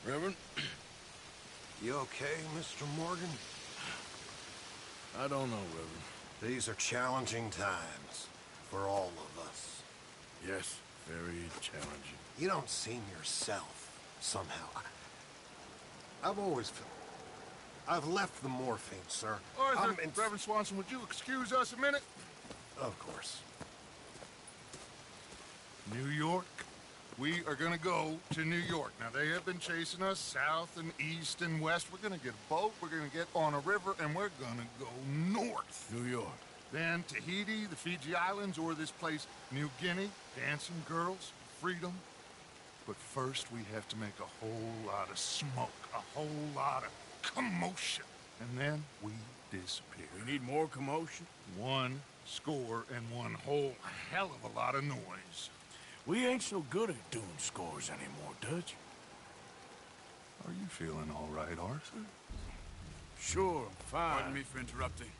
Reverend? You okay, Mr. Morgan? I don't know, Reverend. These are challenging times for all of us. Yes, very challenging. You don't seem yourself, somehow. I've always felt... I've left the morphine, sir. Arthur, Reverend Swanson, would you excuse us a minute? Of course. New York. We are gonna go to New York. Now, they have been chasing us south and east and west. We're gonna get a boat, we're gonna get on a river, and we're gonna go north. New York. Then Tahiti, the Fiji Islands, or this place, New Guinea, dancing girls, freedom. But first, we have to make a whole lot of smoke, a whole lot of commotion. And then we disappear. We need more commotion? 1 score and one whole hell of a lot of noise. We ain't so good at doing scores anymore, Dutch. Are you feeling all right, Arthur? Sure, I'm fine. Pardon me for interrupting.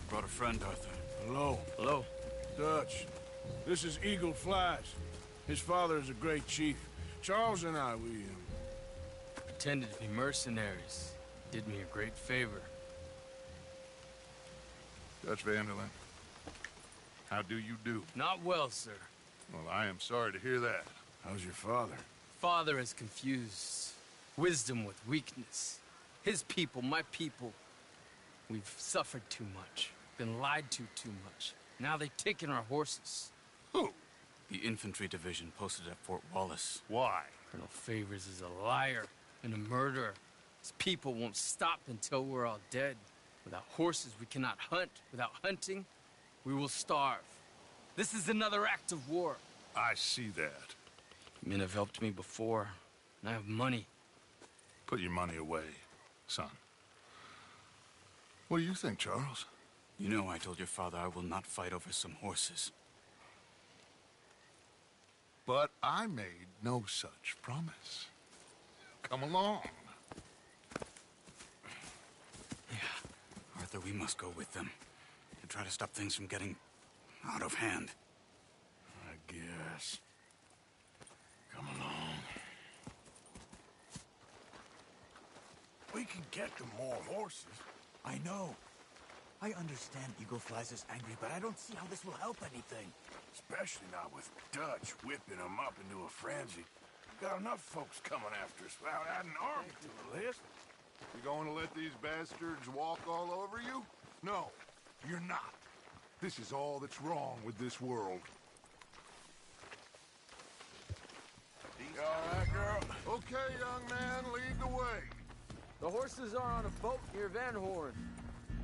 Brought a friend, Arthur. Hello. Hello. Dutch. This is Eagle Flies. His father is a great chief. Charles and I, we pretended to be mercenaries. Did me a great favor. Dutch Vanderlyn, how do you do? Not well, sir. Well, I am sorry to hear that. How's your father? Father has confused wisdom with weakness. His people, my people. We've suffered too much. Been lied to too much. Now they've taken our horses. Who? The infantry division posted at Fort Wallace. Why? Colonel Favors is a liar and a murderer. His people won't stop until we're all dead. Without horses, we cannot hunt. Without hunting, we will starve. This is another act of war. I see that. Men have helped me before, and I have money. Put your money away, son. What do you think, Charles? You know I told your father I will not fight over some horses. But I made no such promise. Come along. Yeah. Arthur, we must go with them. To try to stop things from getting out of hand. I guess. Come along. We can get them more horses. I know. I understand Eagle Flies is angry, but I don't see how this will help anything. Especially not with Dutch whipping them up into a frenzy. Got enough folks coming after us without adding army to the list. You going to let these bastards walk all over you? No, you're not. This is all that's wrong with this world. You all right, girl? Okay, young man, lead the way. The horses are on a boat near Van Horn.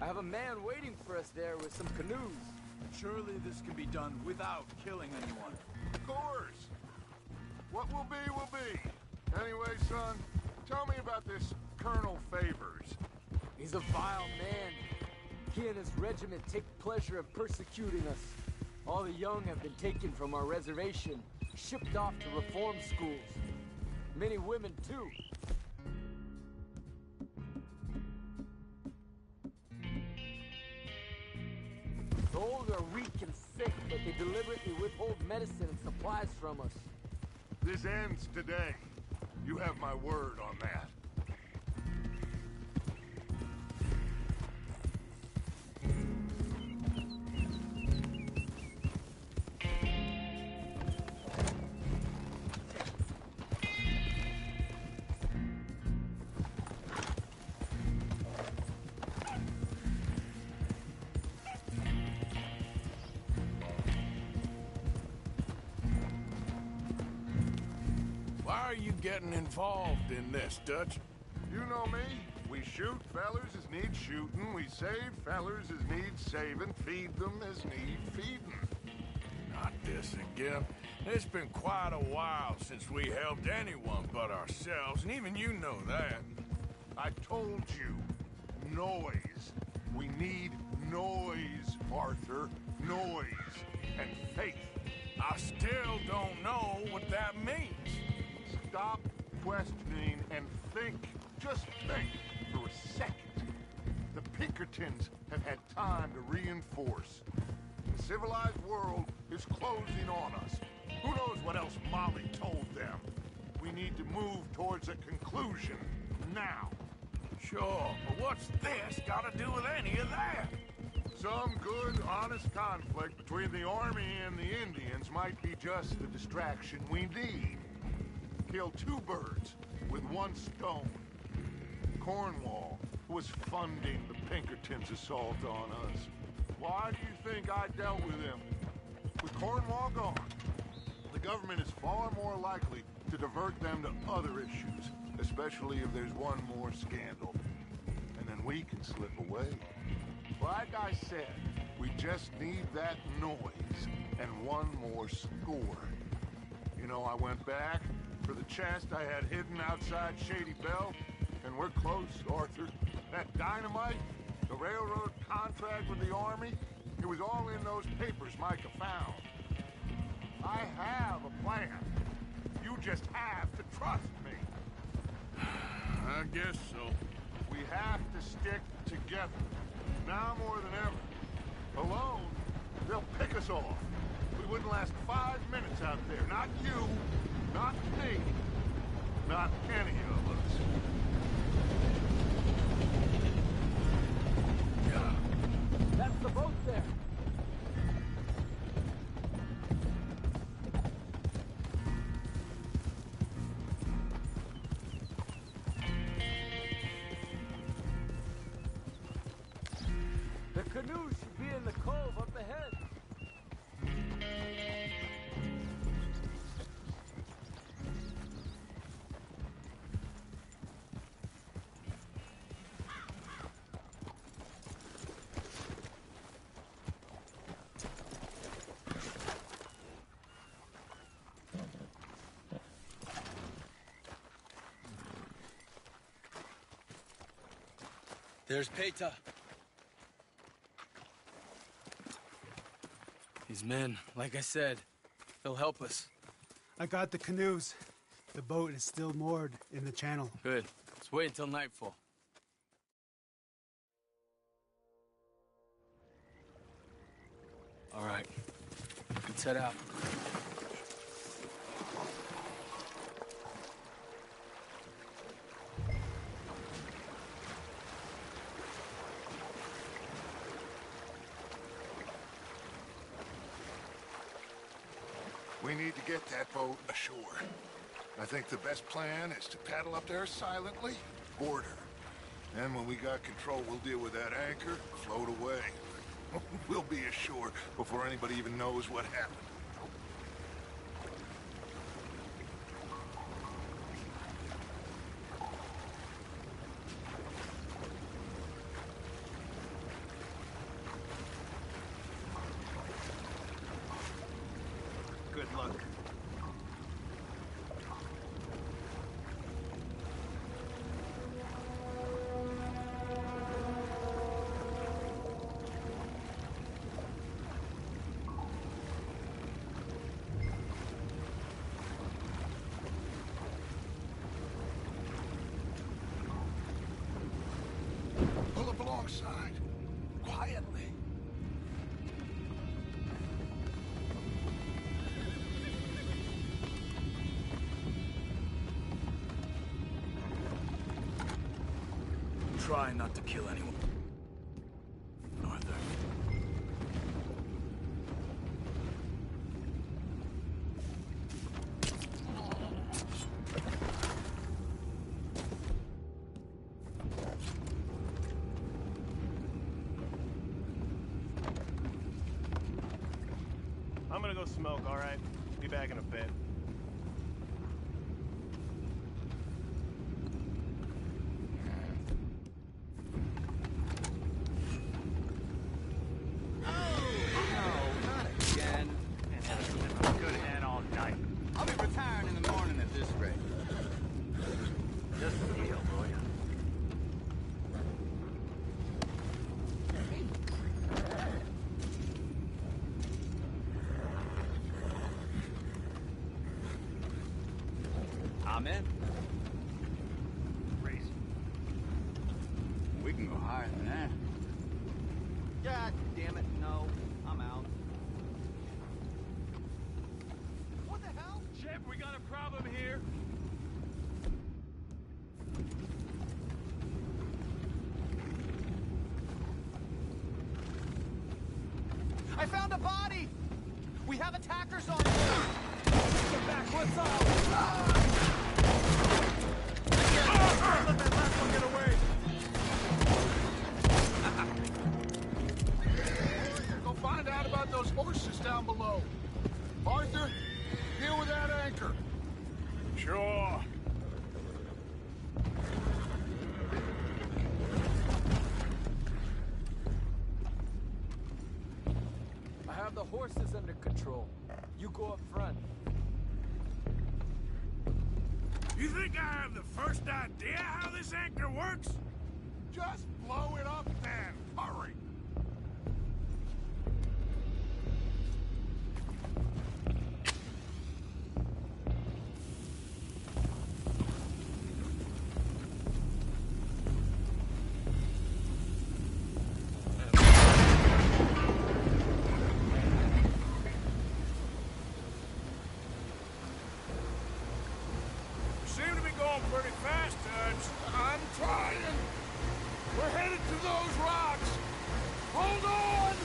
I have a man waiting for us there with some canoes. Surely this can be done without killing anyone. Of course. What will be, will be. Anyway, son, tell me about this Colonel Favors. He's a vile man. He and his regiment take pleasure in persecuting us. All the young have been taken from our reservation, shipped off to reform schools. Many women, too. The old are weak and sick, but they deliberately withhold medicine and supplies from us. This ends today. You have my word on that. Why are you getting involved in this, Dutch? You know me. We shoot fellers as need shooting. We save fellers as need saving. Feed them as need feeding. Not this again. It's been quite a while since we helped anyone but ourselves, and even you know that. I told you. Noise. We need noise, Arthur. Noise. And faith. I still don't know what that means. Stop questioning and think. Just think for a second. The Pinkertons have had time to reinforce. The civilized world is closing on us. Who knows what Molly told them. We need to move towards a conclusion, now. Sure, but what's this got to do with any of that? Some good, honest conflict between the Army and the Indians might be just the distraction we need. Kill two birds with one stone. Cornwall was funding the Pinkertons' assault on us. Why do you think I dealt with him? With Cornwall gone, the government is far more likely to divert them to other issues, especially if there's one more scandal. And then we can slip away. Like I said, we just need that noise and one more score. You know, I went back for the chest I had hidden outside Shady Belle, and we're close, Arthur. That dynamite, the railroad contract with the Army, it was all in those papers Micah found. I have a plan. You just have to trust me. I guess so. We have to stick together. Now more than ever. Alone, they'll pick us off. We wouldn't last 5 minutes out there. Not you, not me, not any of us. That's the boat there. The canoe should be in the cove up ahead. There's Peta. These men, like I said, they'll help us. I got the canoes. The boat is still moored in the channel. Good. Let's wait until nightfall. All right. Let's head out. We need to get that boat ashore. I think the best plan is to paddle up there silently, board her. Then when we got control, we'll deal with that anchor, float away. We'll be ashore before anybody even knows what happened. Good luck. Pull up alongside, quietly. Try not to kill anyone. Arthur. I'm gonna go smoke, all right? Be back in a bit. Amen. Race. We can go higher than that. God damn it, no. I'm out. What the hell? Shep, we got have attackers on board! Get back, what's up? Let that last one get away! Go find out about those horses down below. Arthur, deal with that anchor. Sure. I have the horses under control. You go up front. You think I have the first idea how this anchor works? Just blow it up then. Hurry. Seem to be going pretty fast, Dutch. I'm trying. We're headed to those rocks. Hold on!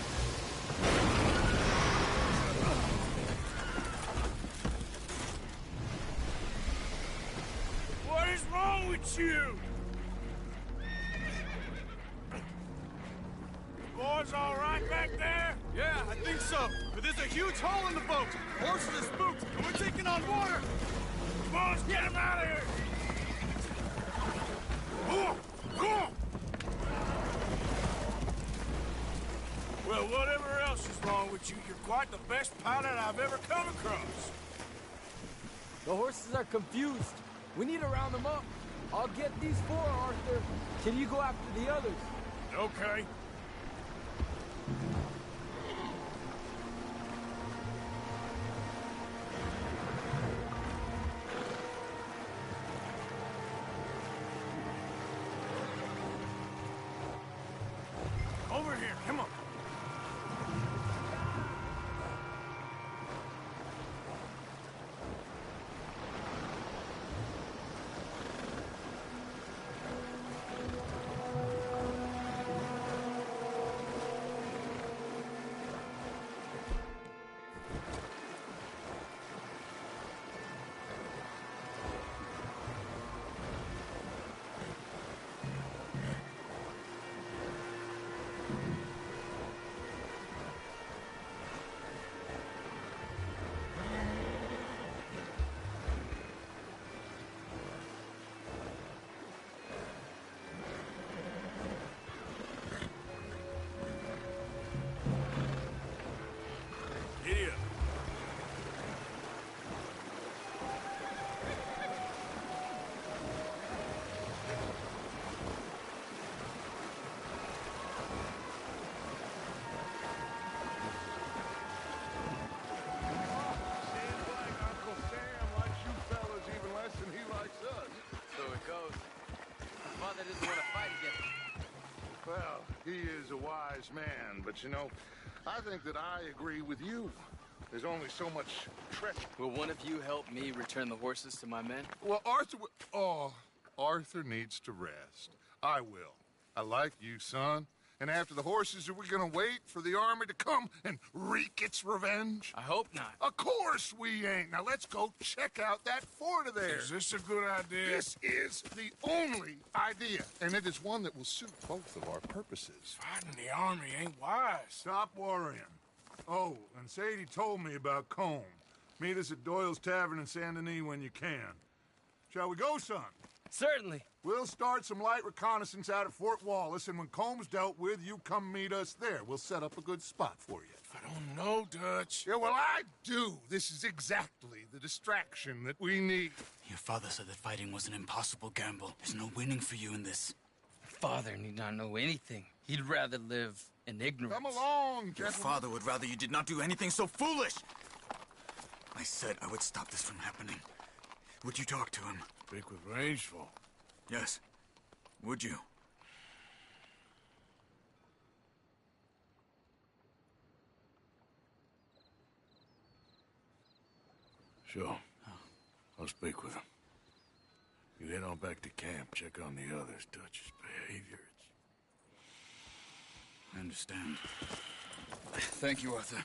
What is wrong with you? Boys all right back there? Yeah, I think so. But there's a huge hole in the boat. Horses are spooked, and we're taking on water. Boys, get him out of here! Well, whatever else is wrong with you, you're quite the best pilot I've ever come across. The horses are confused. We need to round them up. I'll get these four, Arthur. Can you go after the others? Okay. Over here, come on. Giddy up. Seems like Uncle Sam likes you fellas even less than he likes us. So it goes. My father doesn't want to fight again. Well, he is a wise man, but you know, I think that I agree with you. There's only so much treachery. Will one of you help me return the horses to my men? Well, Arthur... Oh, Arthur needs to rest. I will. I like you, son. And after the horses, are we gonna wait for the army to come and wreak its revenge? I hope not. Of course we ain't. Now let's go check out that fort of theirs. Is this a good idea? This is the only idea, and it is one that will suit both of our purposes. Fighting the army ain't wise. Stop worrying. Oh, and Sadie told me about Combe. Meet us at Doyle's Tavern in Saint Denis when you can. Shall we go, son? Certainly. We'll start some light reconnaissance out at Fort Wallace, and when Comb's dealt with, you come meet us there. We'll set up a good spot for you. I don't know, Dutch. Yeah, well, I do. This is exactly the distraction that we need. Your father said that fighting was an impossible gamble. There's no winning for you in this. Father need not know anything. He'd rather live in ignorance. Come along, Your gentlemen. father would rather you did not do anything so foolish. I said I would stop this from happening. Would you talk to him? Speak with Rangeful. Yes. Would you? Sure. I'll speak with him. You head on back to camp, check on the others, Dutch's behavior. I understand. Thank you, Arthur.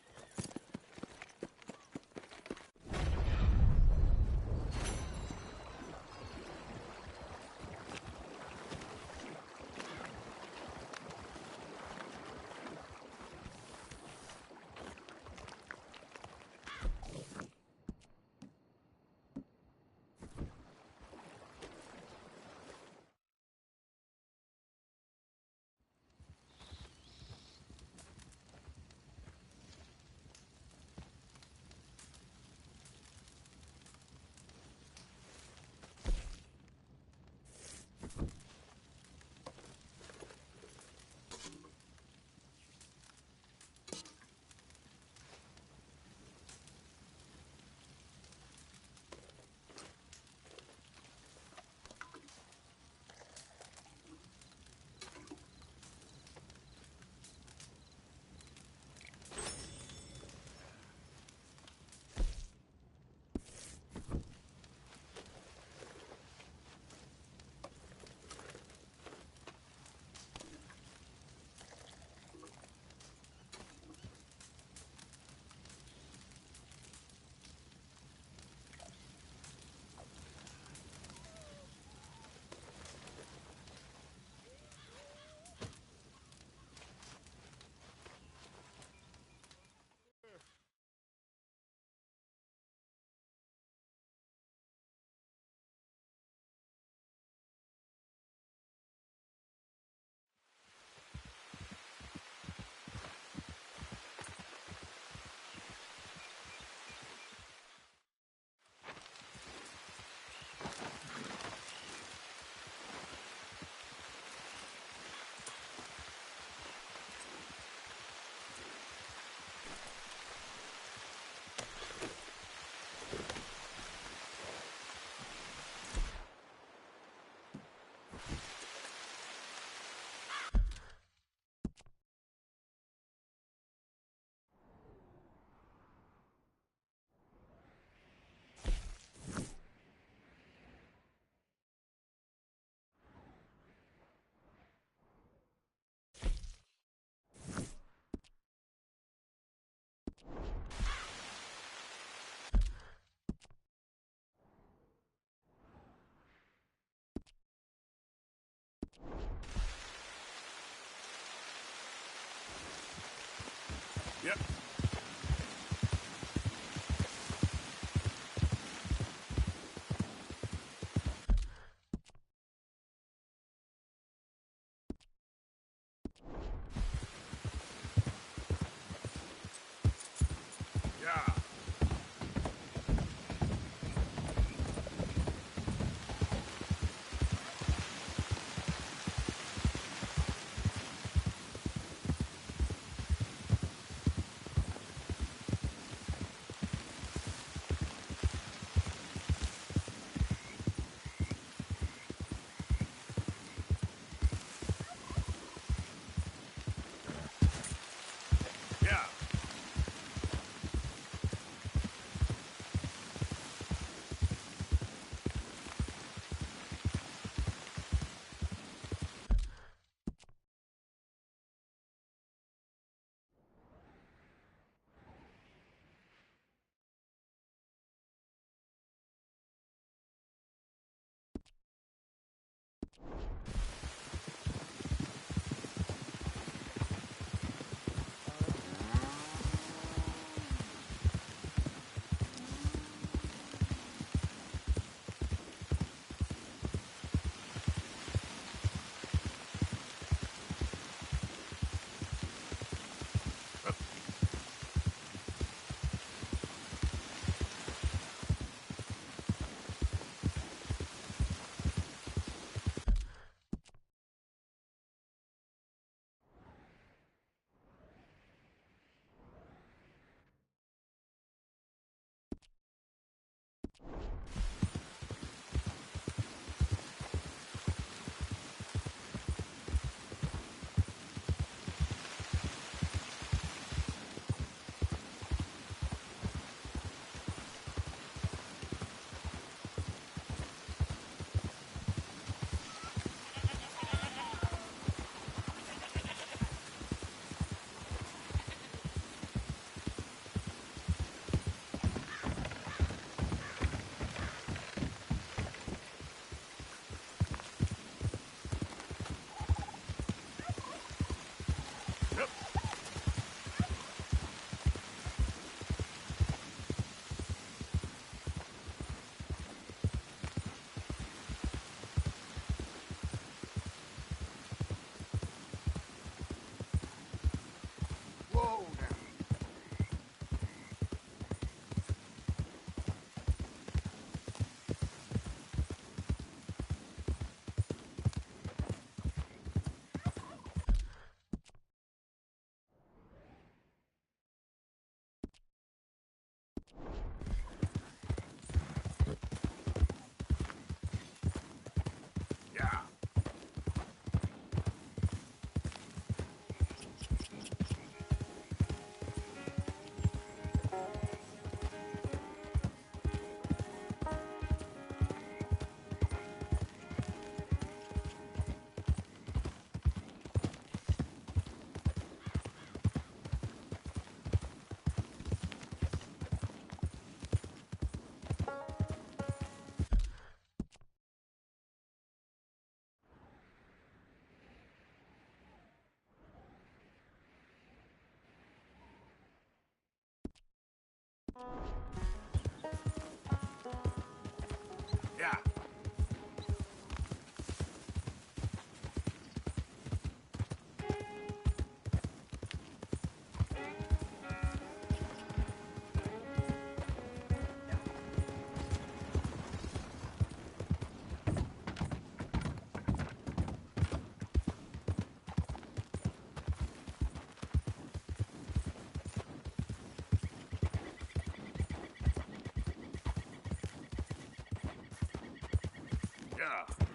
Yeah.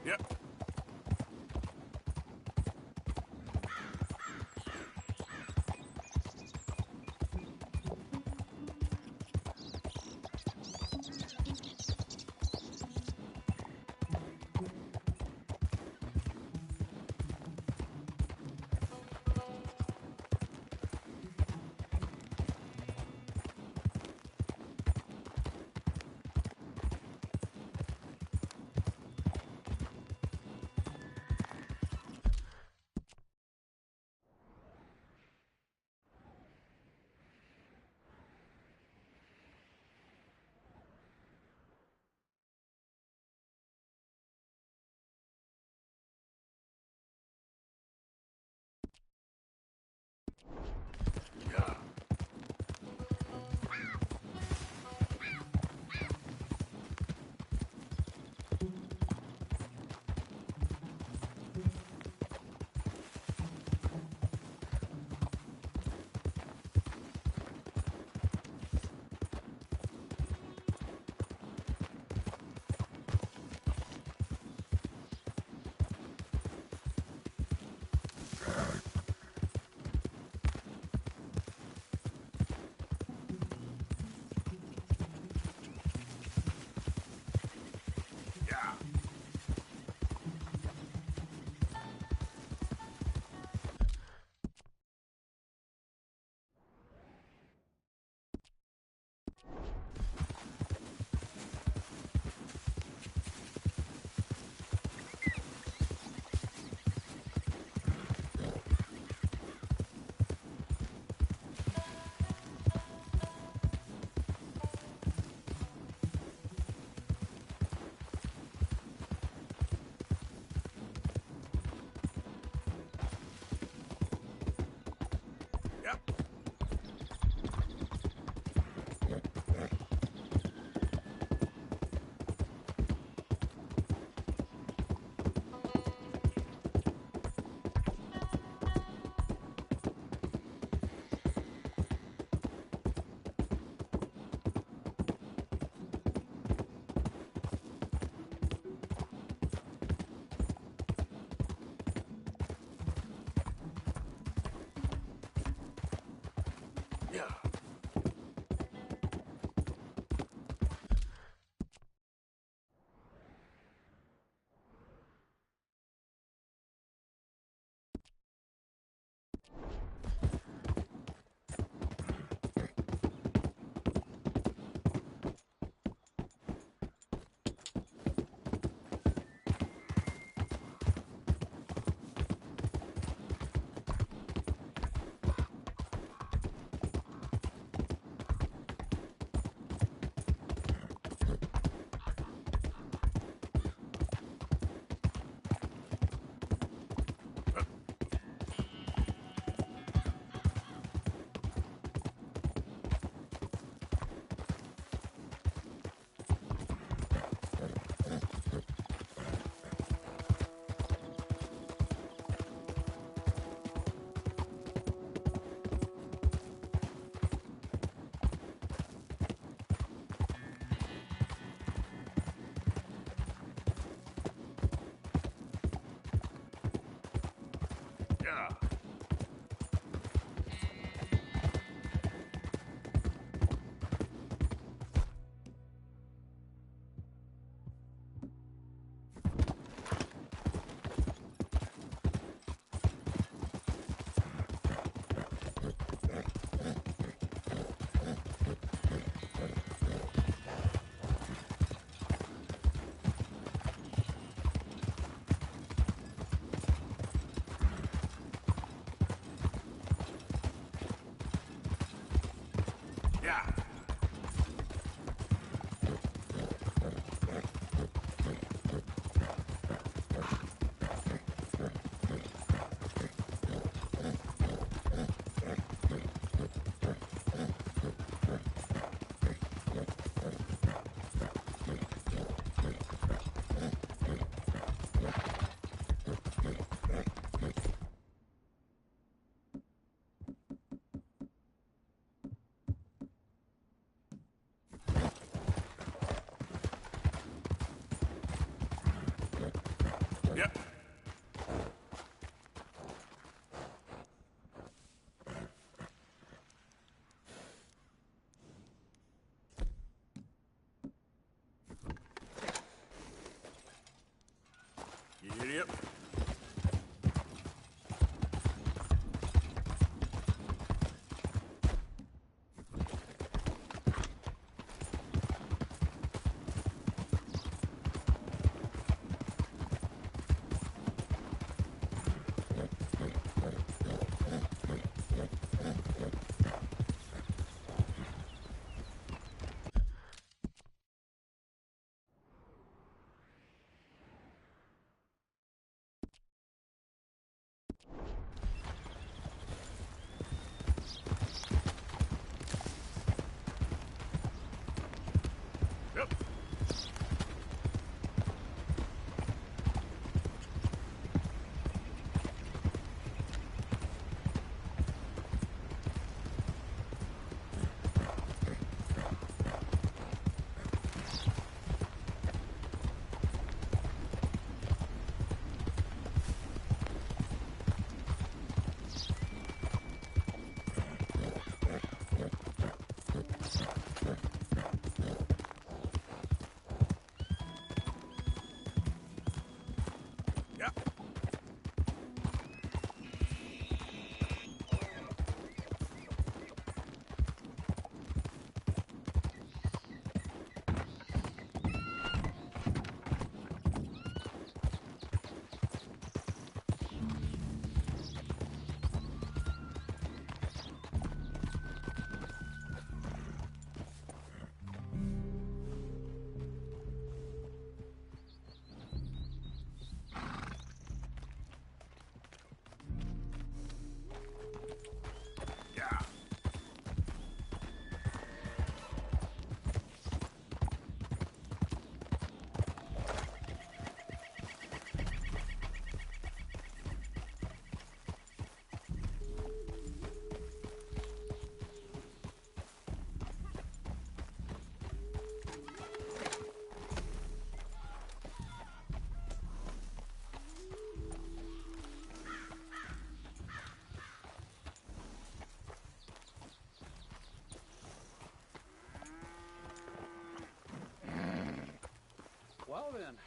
Yep. Yeah. Yep. Yep. Well then.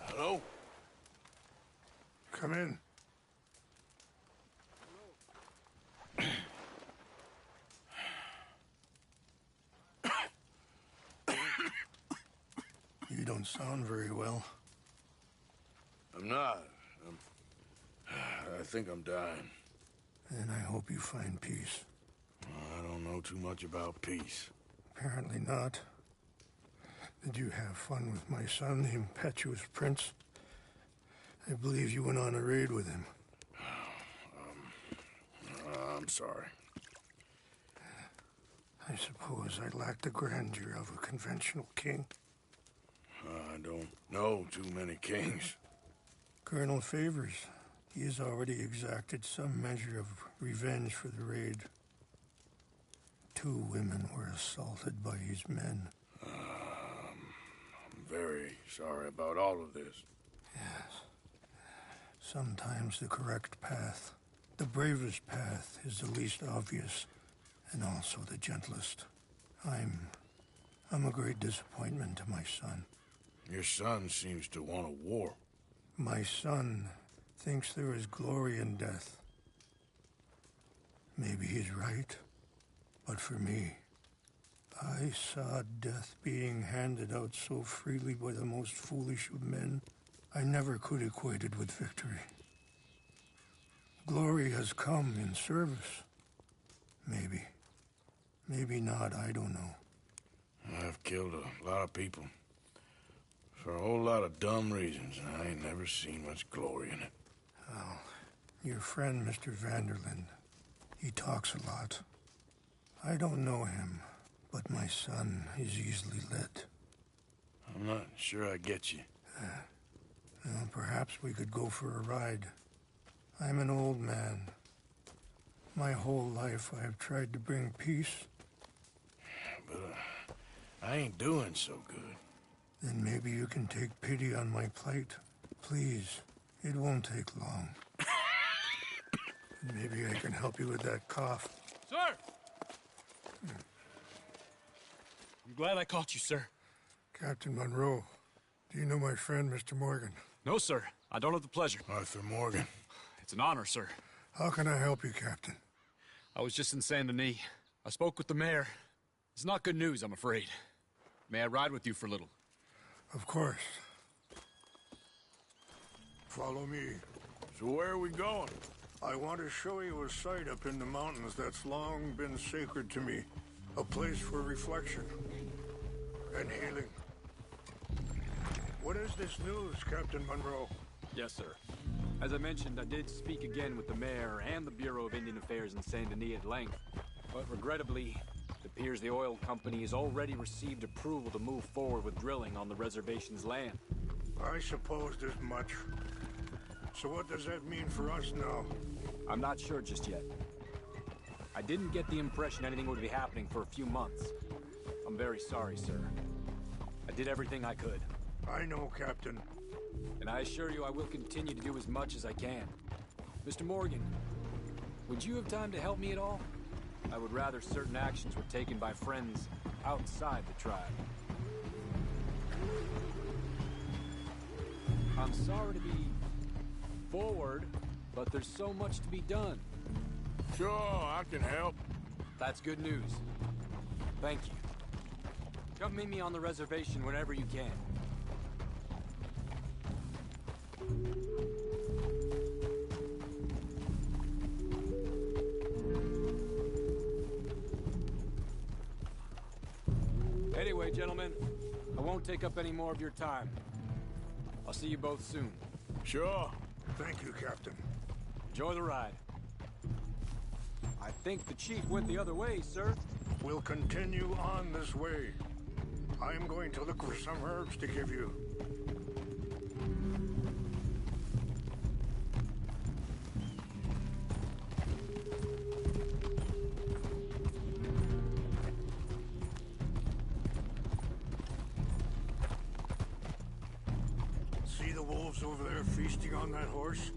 Hello? Come in. You don't sound very well. I'm not. I think I'm dying. And I hope you find peace. I don't know too much about peace. Apparently not. Did you have fun with my son, the impetuous prince? I believe you went on a raid with him. I'm sorry. I suppose I lacked the grandeur of a conventional king. I don't know too many kings. Colonel Favors. He has already exacted some measure of revenge for the raid. 2 women were assaulted by his men. I'm very sorry about all of this. Yes. Sometimes the correct path, the bravest path, is the least obvious and also the gentlest. I'm I'm a great disappointment to my son. Your son seems to want a war. My son thinks there is glory in death. Maybe he's right, but for me, I saw death being handed out so freely by the most foolish of men, I never could equate it with victory. Glory has come in service. Maybe. Maybe not, I don't know. I've killed a lot of people. For a whole lot of dumb reasons, and I ain't never seen much glory in it. Oh, your friend, Mr. Vanderlyn, he talks a lot. I don't know him, but my son is easily led. I'm not sure I get you. Well, perhaps we could go for a ride. I'm an old man. My whole life I have tried to bring peace. But I ain't doing so good. Then maybe you can take pity on my plight. Please, it won't take long. Maybe I can help you with that cough. Sir! I'm glad I caught you, sir. Captain Monroe, do you know my friend, Mr. Morgan? No, sir. I don't have the pleasure. Arthur Morgan. It's an honor, sir. How can I help you, Captain? I was just in Saint Denis. I spoke with the mayor. It's not good news, I'm afraid. May I ride with you for a little? Of course. Follow me. So where are we going? I want to show you a site up in the mountains that's long been sacred to me. A place for reflection and healing. What is this news, Captain Monroe? Yes, sir. As I mentioned, I did speak again with the mayor and the Bureau of Indian Affairs in Saint Denis at length. But regrettably, it appears the oil company has already received approval to move forward with drilling on the reservation's land. I supposed as much. So what does that mean for us now? I'm not sure just yet. I didn't get the impression anything would be happening for a few months. I'm very sorry, sir. I did everything I could. I know, Captain. And I assure you I will continue to do as much as I can. Mr. Morgan, would you have time to help me at all? I would rather certain actions were taken by friends outside the tribe. I'm sorry to be forward, but there's so much to be done. Sure, I can help. That's good news. Thank you. Come meet me on the reservation whenever you can. Anyway, gentlemen, I won't take up any more of your time. I'll see you both soon. Sure. Thank you, Captain. Enjoy the ride. I think the chief went the other way, sir. We'll continue on this way. I'm going to look for some herbs to give you. See the wolves over there feasting on that horse?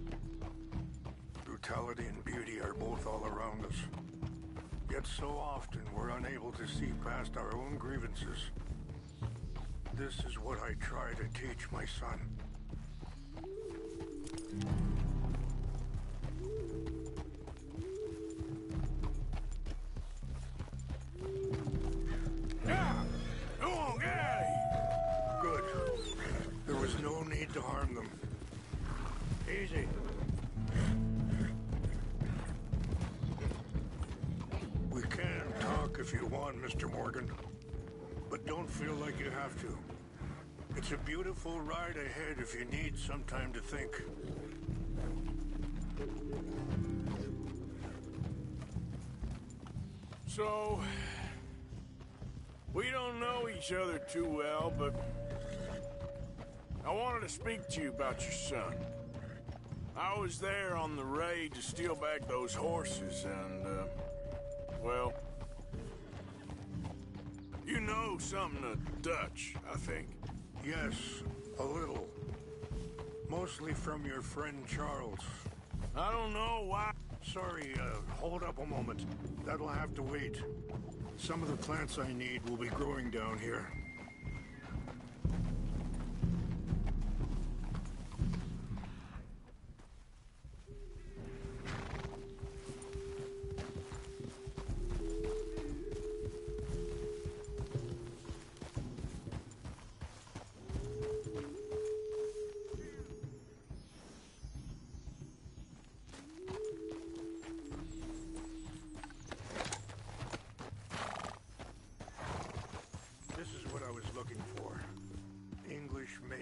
Brutality and beauty are both all around us. Yet so often we're unable to see past our own grievances. This is what I try to teach my son. Yeah! Come on, get out of here! Good. There was no need to harm them. Easy. We can talk if you want, Mr. Morgan. But don't feel like you have to. It's a beautiful ride ahead if you need some time to think. So, we don't know each other too well, but I wanted to speak to you about your son. I was there on the raid to steal back those horses, and, well, you know something of Dutch, I think. Yes, a little. Mostly from your friend Charles. I don't know why. Sorry, hold up a moment. That'll have to wait. Some of the plants I need will be growing down here. This is what I was looking for. English mace.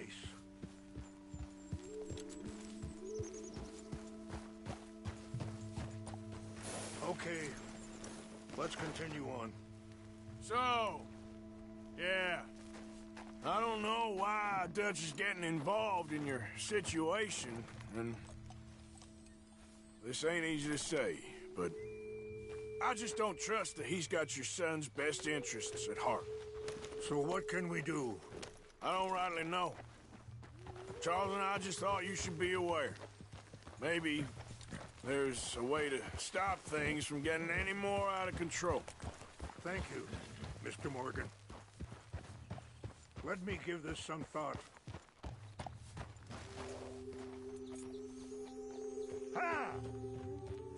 Okay, let's continue on. So, yeah. I don't know why Dutch is getting involved in your situation, and this ain't easy to say, but I just don't trust that he's got your son's best interests at heart. So what can we do? I don't rightly know. Charles and I just thought you should be aware. Maybe there's a way to stop things from getting any more out of control. Thank you, Mr. Morgan. Let me give this some thought. Ha!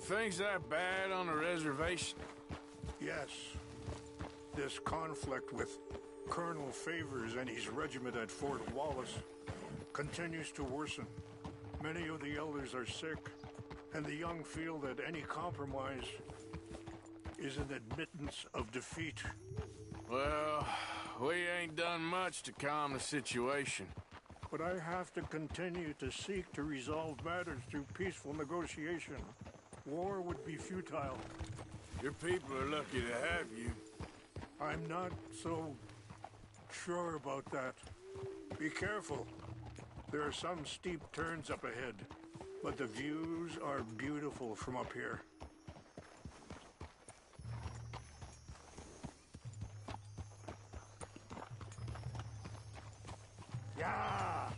Things that bad on the reservation? Yes. This conflict with Colonel Favors and his regiment at Fort Wallace continues to worsen. Many of the elders are sick, and the young feel that any compromise is an admittance of defeat. Well, we ain't done much to calm the situation. But I have to continue to seek to resolve matters through peaceful negotiation. War would be futile. Your people are lucky to have you. I'm not so sure about that. Be careful. There are some steep turns up ahead, but the views are beautiful from up here. Yeah!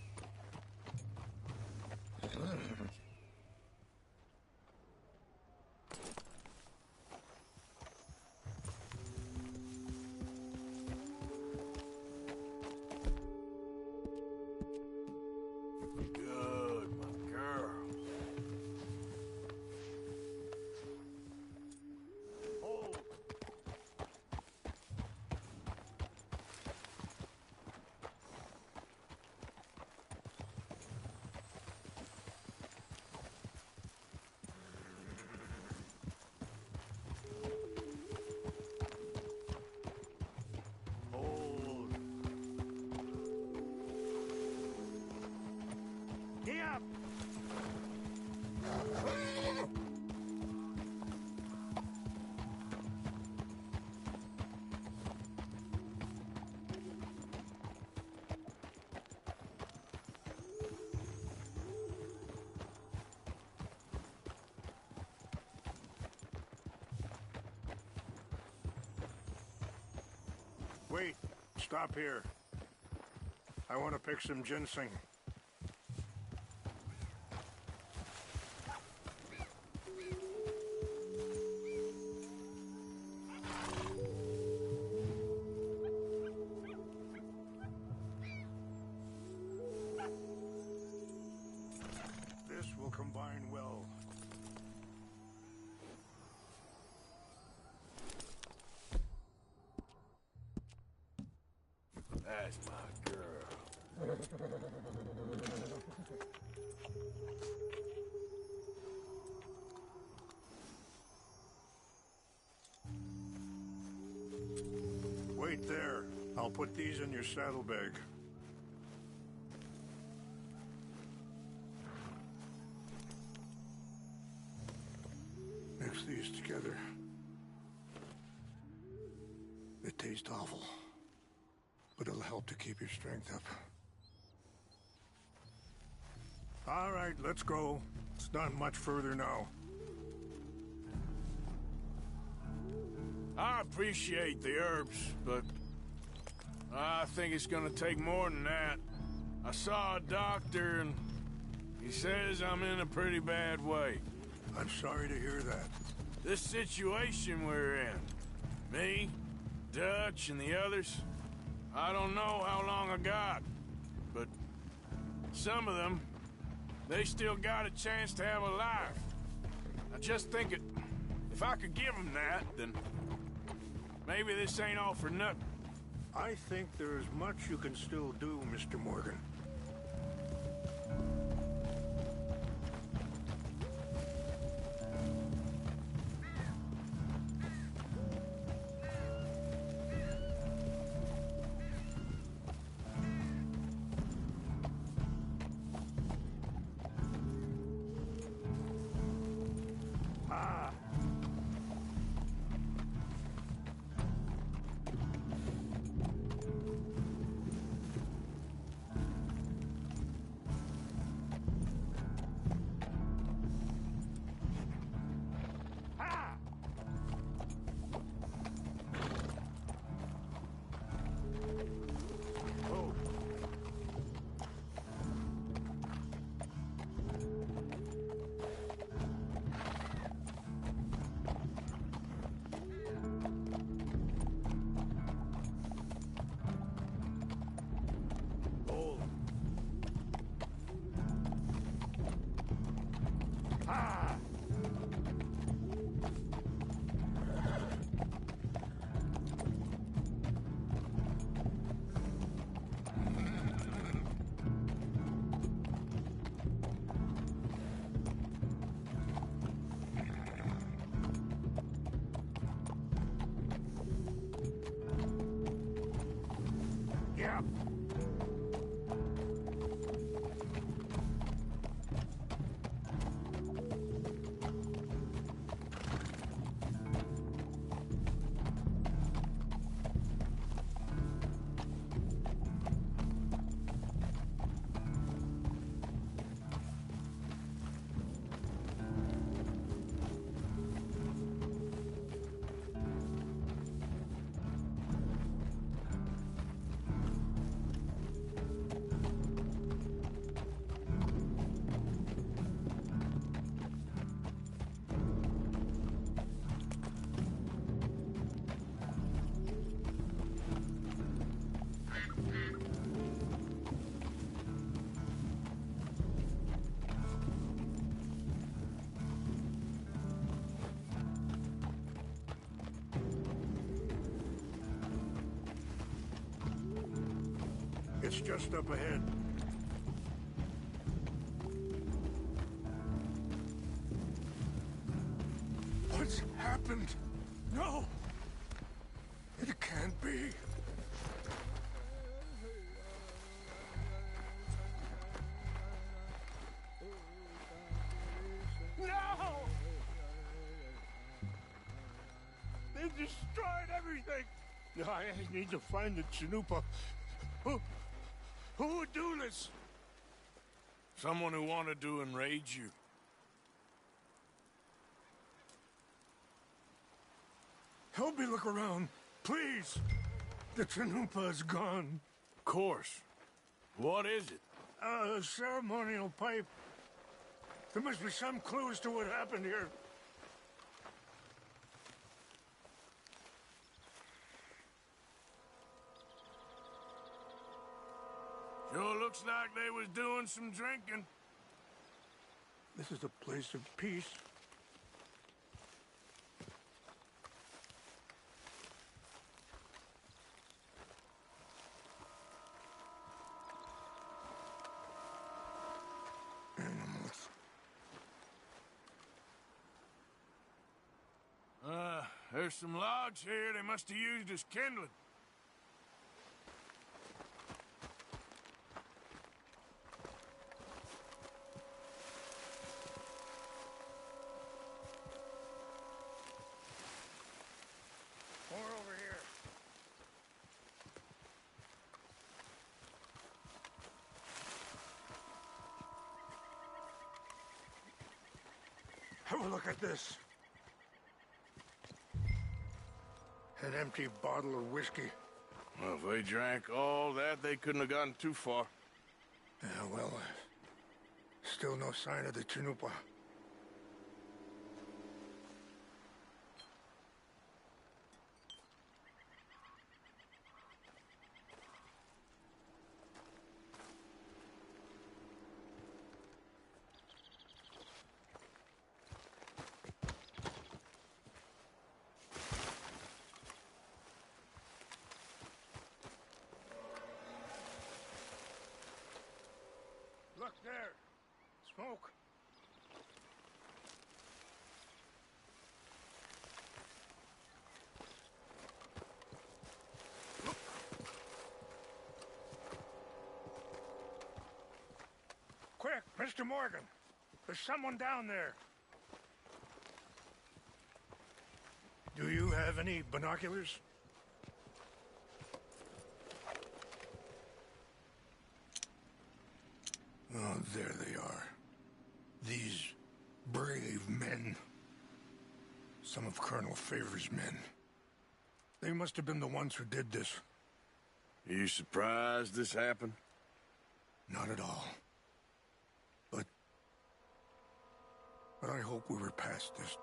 Good, my girl. Hold. Hold. Get up! Wait, stop here. I want to pick some ginseng. This will combine well. That's my girl. Wait there. I'll put these in your saddlebag. Mix these together. They taste awful, but it'll help to keep your strength up. All right, let's go. It's not much further now. I appreciate the herbs, but I think it's gonna take more than that. I saw a doctor and he says I'm in a pretty bad way. I'm sorry to hear that. This situation we're in, me, Dutch and the others, I don't know how long I got, but some of them, they still got a chance to have a life. I just think if I could give them that, then maybe this ain't all for nothing. I think there is much you can still do, Mr. Morgan. It's just up ahead. What's happened? No! It can't be. No! They destroyed everything! No, I need to find the Chanupa. Who would do this? Someone who wanted to enrage you. Help me look around, please. The Chanupa is gone. Of course. What is it? A ceremonial pipe. There must be some clues to what happened here. Sure looks like they was doing some drinking. This is a place of peace. Animals. There's some logs here they must have used as kindling. Have a look at this. An empty bottle of whiskey. Well, if they drank all that, they couldn't have gotten too far. Yeah, well, still no sign of the Chanupa. Look there! Smoke! Quick, Mr. Morgan! There's someone down there! Do you have any binoculars? Oh, there they are. These brave men. Some of Colonel Favor's men. They must have been the ones who did this. Are you surprised this happened? Not at all. But I hope we were past this.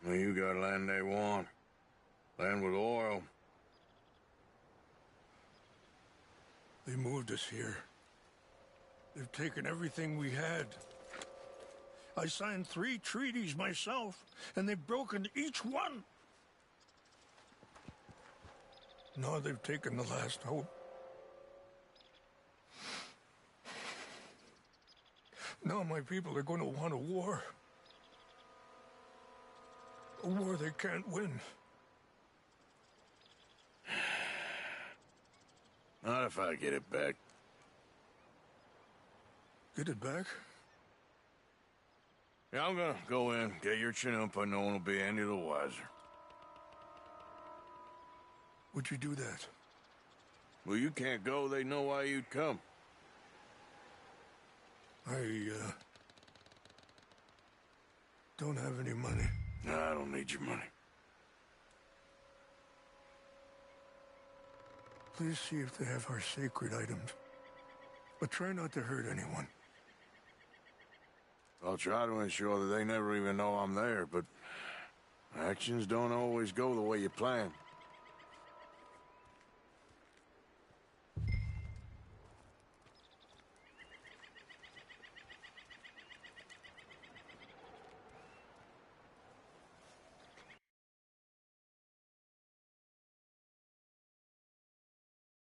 Well, you got land they want. Land with oil. They moved us here. They've taken everything we had. I signed 3 treaties myself, and they've broken each one. Now they've taken the last hope. Now my people are going to want a war. A war they can't win. Not if I get it back. Get it back? Yeah, I'm gonna go in, get your Chinook, but no one will be any the wiser. Would you do that? Well, you can't go. They know why you'd come. I don't have any money. No, I don't need your money. Please see if they have our sacred items. But try not to hurt anyone. I'll try to ensure that they never even know I'm there, but actions don't always go the way you plan.